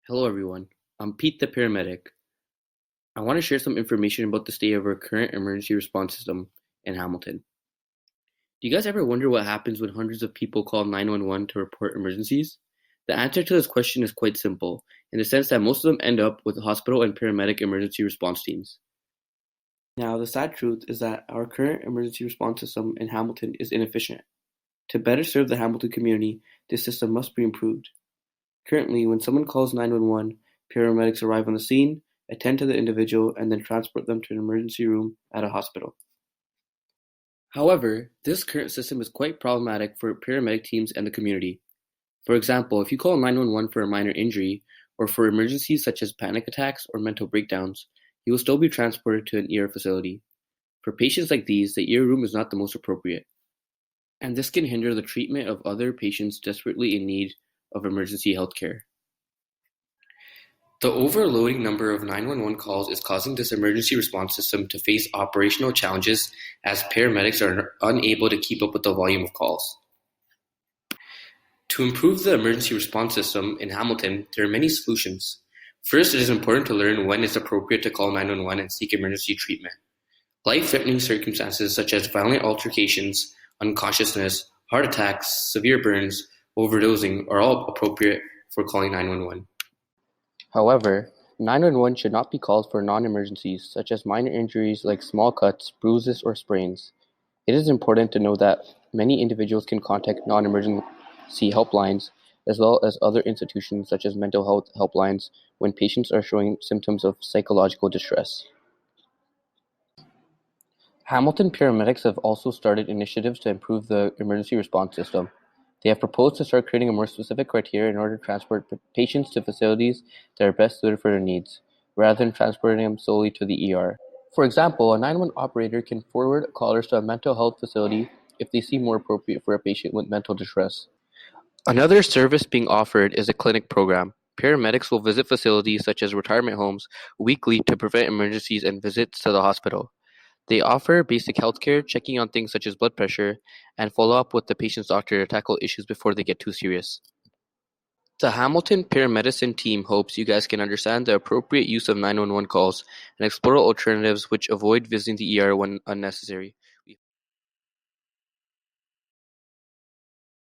Hello everyone, I'm Pete the paramedic. I want to share some information about the state of our current emergency response system in Hamilton. Do you guys ever wonder what happens when hundreds of people call 911 to report emergencies? The answer to this question is quite simple, in the sense that most of them end up with hospital and paramedic emergency response teams. Now, the sad truth is that our current emergency response system in Hamilton is inefficient. To better serve the Hamilton community, this system must be improved. Currently, when someone calls 911, paramedics arrive on the scene, attend to the individual, and then transport them to an emergency room at a hospital. However, this current system is quite problematic for paramedic teams and the community. For example, if you call 911 for a minor injury, or for emergencies such as panic attacks or mental breakdowns, you will still be transported to an ER facility. For patients like these, the ER room is not the most appropriate, and this can hinder the treatment of other patients desperately in need of emergency health care. The overloading number of 911 calls is causing this emergency response system to face operational challenges as paramedics are unable to keep up with the volume of calls. To improve the emergency response system in Hamilton, there are many solutions. First, it is important to learn when it's appropriate to call 911 and seek emergency treatment. Life-threatening circumstances such as violent altercations, unconsciousness, heart attacks, severe burns, overdosing are all appropriate for calling 911. However, 911 should not be called for non-emergencies such as minor injuries like small cuts, bruises, or sprains. It is important to know that many individuals can contact non-emergency helplines as well as other institutions such as mental health helplines when patients are showing symptoms of psychological distress. Hamilton paramedics have also started initiatives to improve the emergency response system. They have proposed to start creating a more specific criteria in order to transport patients to facilities that are best suited for their needs, rather than transporting them solely to the ER. For example, a 911 operator can forward callers to a mental health facility if they seem more appropriate for a patient with mental distress. Another service being offered is a clinic program. Paramedics will visit facilities such as retirement homes weekly to prevent emergencies and visits to the hospital. They offer basic healthcare, checking on things such as blood pressure, and follow up with the patient's doctor to tackle issues before they get too serious. The Hamilton paramedicine team hopes you guys can understand the appropriate use of 911 calls and explore alternatives which avoid visiting the ER when unnecessary.